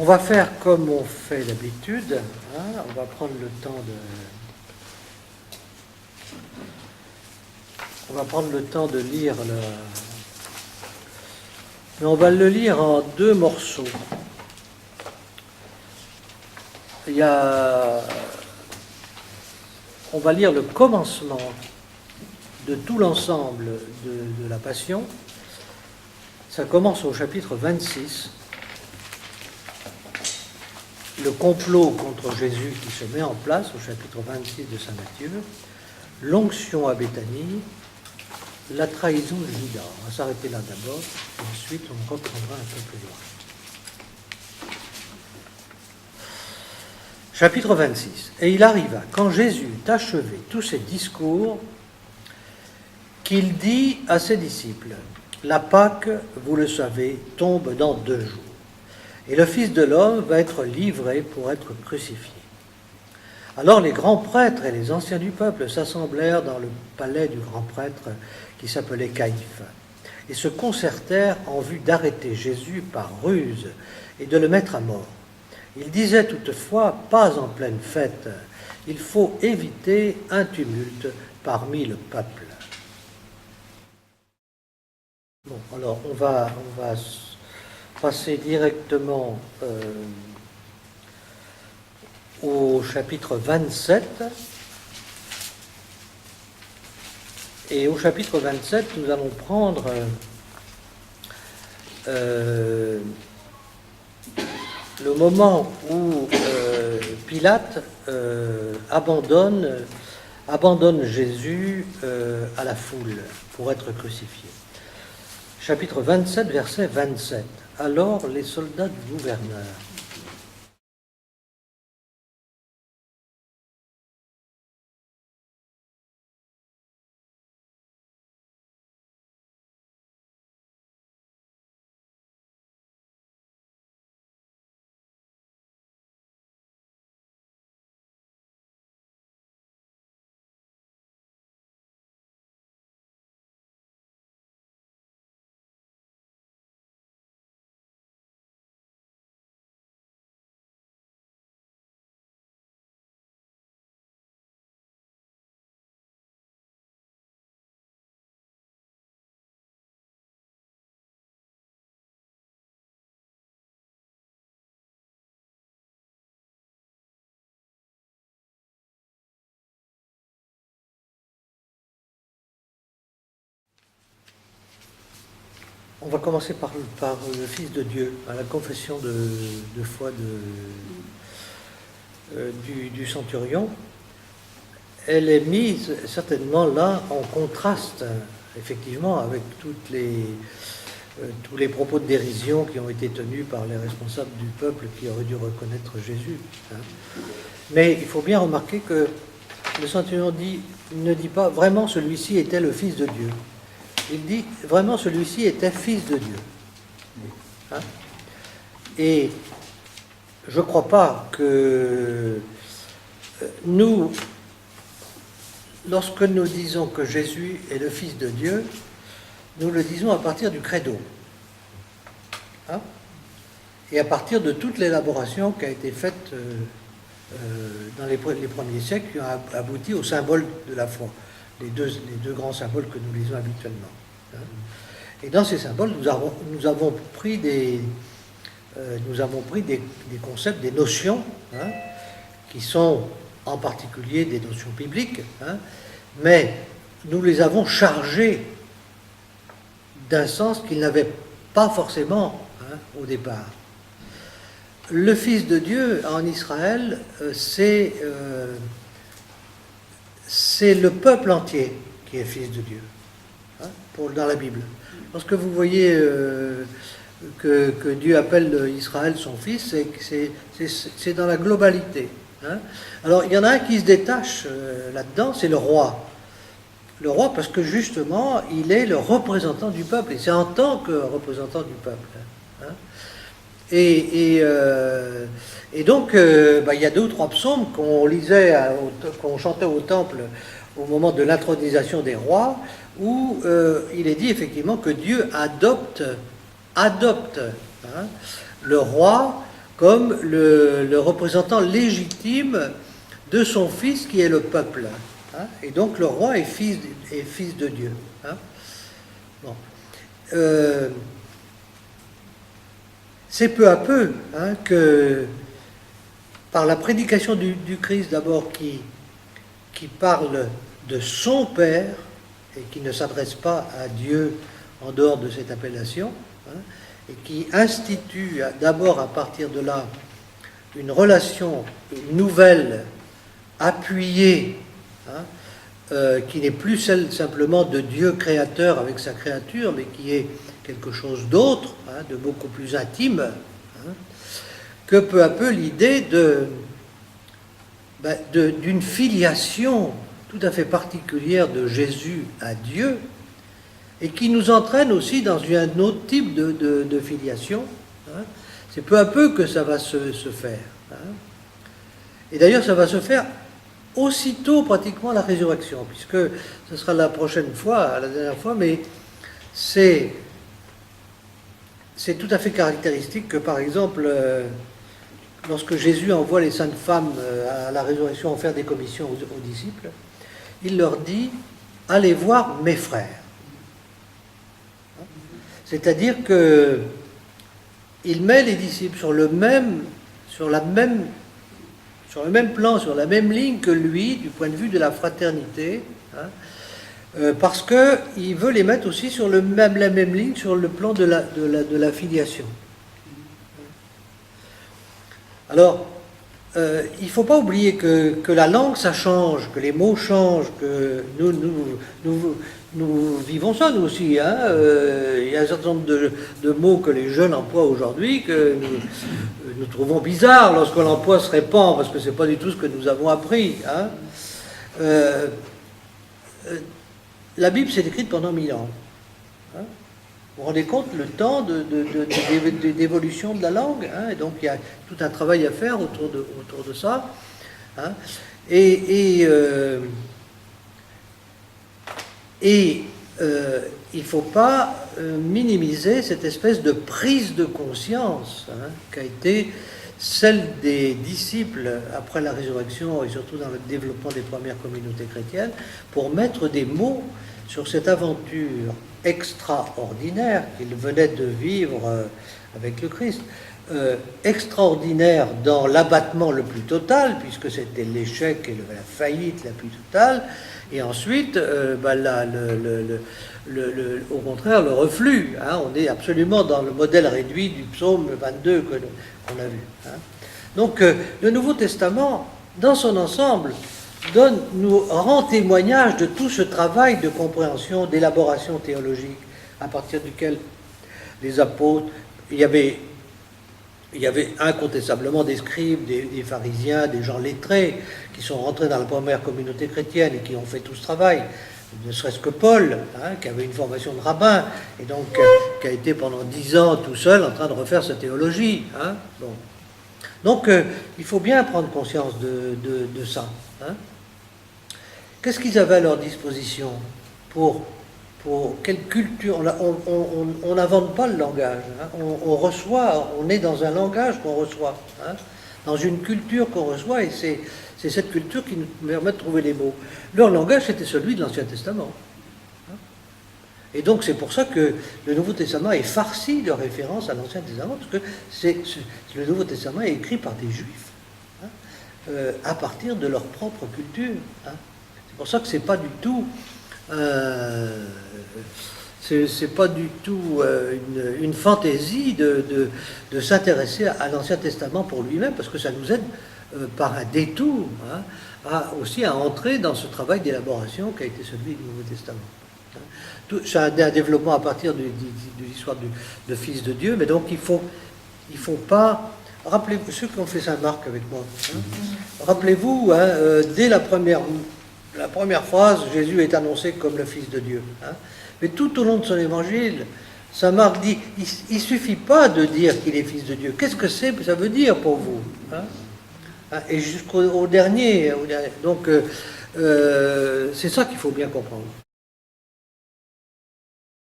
On va faire comme on fait d'habitude, hein, on va prendre le temps de lire mais on va le lire en deux morceaux. On va lire le commencement de tout l'ensemble de la Passion. Ça commence au chapitre 26. Le complot contre Jésus qui se met en place au chapitre 26 de Saint Matthieu, l'onction à Béthanie, la trahison de Judas. On va s'arrêter là d'abord, et ensuite on reprendra un peu plus loin. Chapitre 26. Et il arriva, quand Jésus eut achevé tous ses discours, qu'il dit à ses disciples, « La Pâque, vous le savez, tombe dans 2 jours. Et le Fils de l'homme va être livré pour être crucifié. » Alors les grands prêtres et les anciens du peuple s'assemblèrent dans le palais du grand prêtre qui s'appelait Caïphe, et se concertèrent en vue d'arrêter Jésus par ruse et de le mettre à mort. Ils disaient toutefois, pas en pleine fête, il faut éviter un tumulte parmi le peuple. Bon, alors on va passer directement au chapitre 27. Et au chapitre 27, nous allons prendre le moment où Pilate abandonne Jésus à la foule pour être crucifié. Chapitre 27, verset 27. Alors les soldats du gouverneur On va commencer par le Fils de Dieu, à la confession de foi du centurion. Elle est mise certainement là en contraste, effectivement, avec tous les propos de dérision qui ont été tenus par les responsables du peuple qui auraient dû reconnaître Jésus. Mais il faut bien remarquer que le centurion ne dit pas vraiment celui-ci était le Fils de Dieu. Il dit vraiment celui-ci était fils de Dieu. Et je ne crois pas que nous, lorsque nous disons que Jésus est le Fils de Dieu, nous le disons à partir du credo. Et à partir de toute l'élaboration qui a été faite dans les premiers siècles, qui a abouti au symbole de la foi. Les deux grands symboles que nous lisons habituellement. Et dans ces symboles, nous avons pris des concepts, des notions, qui sont en particulier des notions bibliques, mais nous les avons chargées d'un sens qu'ils n'avaient pas forcément au départ. Le Fils de Dieu en Israël, c'est le peuple entier qui est fils de Dieu, dans la Bible. Lorsque vous voyez que Dieu appelle Israël son fils, c'est dans la globalité. Alors il y en a un qui se détache là-dedans, c'est le roi. Le roi parce que justement, il est le représentant du peuple, et c'est en tant que représentant du peuple. Et donc, il y a 2 ou 3 psaumes qu'on lisait, qu'on chantait au temple au moment de l'intronisation des rois, où il est dit effectivement que Dieu adopte le roi comme le représentant légitime de son fils qui est le peuple. Hein. Et donc le roi est fils de Dieu. Hein. Bon. C'est peu à peu hein, que, par la prédication du Christ d'abord qui parle de son Père et qui ne s'adresse pas à Dieu en dehors de cette appellation, hein, et qui institue d'abord à partir de là une relation nouvelle, appuyée, hein, qui n'est plus celle simplement de Dieu créateur avec sa créature, mais qui est quelque chose d'autre, hein, de beaucoup plus intime, hein, que peu à peu l'idée d'une filiation tout à fait particulière de Jésus à Dieu, et qui nous entraîne aussi dans un autre type de filiation. Hein. C'est peu à peu que ça va se faire. Hein. Et d'ailleurs, ça va se faire aussitôt pratiquement à la résurrection, puisque ce sera la prochaine fois, la dernière fois, mais c'est tout à fait caractéristique que, par exemple, lorsque Jésus envoie les saintes femmes à la résurrection en faire des commissions aux disciples, il leur dit « Allez voir mes frères ». C'est-à-dire qu'il met les disciples sur le même plan, sur la même ligne que lui, du point de vue de la fraternité, hein, parce qu'il veut les mettre aussi sur la même ligne, sur le plan de la filiation. Alors, il ne faut pas oublier que la langue, ça change, que les mots changent, que nous vivons ça, nous aussi. Hein. Il y a un certain nombre de mots que les jeunes emploient aujourd'hui que nous trouvons bizarres lorsqu'on l'emploie se répand, parce que ce n'est pas du tout ce que nous avons appris. Hein. La Bible s'est écrite pendant 1000 ans. Hein. Vous vous rendez compte le temps d'évolution de la langue, hein, et donc il y a tout un travail à faire autour de ça. Hein, il ne faut pas minimiser cette espèce de prise de conscience, hein, qu'a été celle des disciples après la résurrection et surtout dans le développement des premières communautés chrétiennes, pour mettre des mots sur cette aventure extraordinaire qu'ils venaient de vivre avec le Christ. Extraordinaire dans l'abattement le plus total, puisque c'était l'échec et la faillite la plus totale, et ensuite, au contraire, le reflux. Hein, on est absolument dans le modèle réduit du psaume 22 qu'on a vu. Hein. Donc, le Nouveau Testament, dans son ensemble, nous rend témoignage de tout ce travail de compréhension, d'élaboration théologique, à partir duquel les apôtres, il y avait incontestablement des scribes, des pharisiens, des gens lettrés, qui sont rentrés dans la première communauté chrétienne et qui ont fait tout ce travail, ne serait-ce que Paul, hein, qui avait une formation de rabbin, et donc qui a été pendant 10 ans tout seul en train de refaire sa théologie. Hein. Bon. Donc, il faut bien prendre conscience de ça. Hein. Qu'est-ce qu'ils avaient à leur disposition pour quelle culture? On n'invente pas le langage. Hein. On reçoit, on est dans un langage qu'on reçoit, hein, dans une culture qu'on reçoit, et c'est cette culture qui nous permet de trouver les mots. Leur langage, c'était celui de l'Ancien Testament. Hein. Et donc, c'est pour ça que le Nouveau Testament est farci de références à l'Ancien Testament, parce que le Nouveau Testament est écrit par des Juifs, hein, à partir de leur propre culture. Hein. C'est pour ça que c'est pas du tout... c'est pas du tout une fantaisie de s'intéresser à l'Ancien Testament pour lui-même, parce que ça nous aide par un détour, hein, aussi à entrer dans ce travail d'élaboration qui a été celui du Nouveau Testament. C'est un développement à partir de l'histoire de Fils de Dieu, mais donc il faut pas... Rappelez-vous, ceux qui ont fait Saint-Marc avec moi, hein, rappelez-vous, hein, dès la première phrase, Jésus est annoncé comme le Fils de Dieu. Hein. Mais tout au long de son évangile, Saint Marc dit, il ne suffit pas de dire qu'il est Fils de Dieu. Qu'est-ce que ça veut dire pour vous, hein? Et jusqu'au dernier. Donc, c'est ça qu'il faut bien comprendre.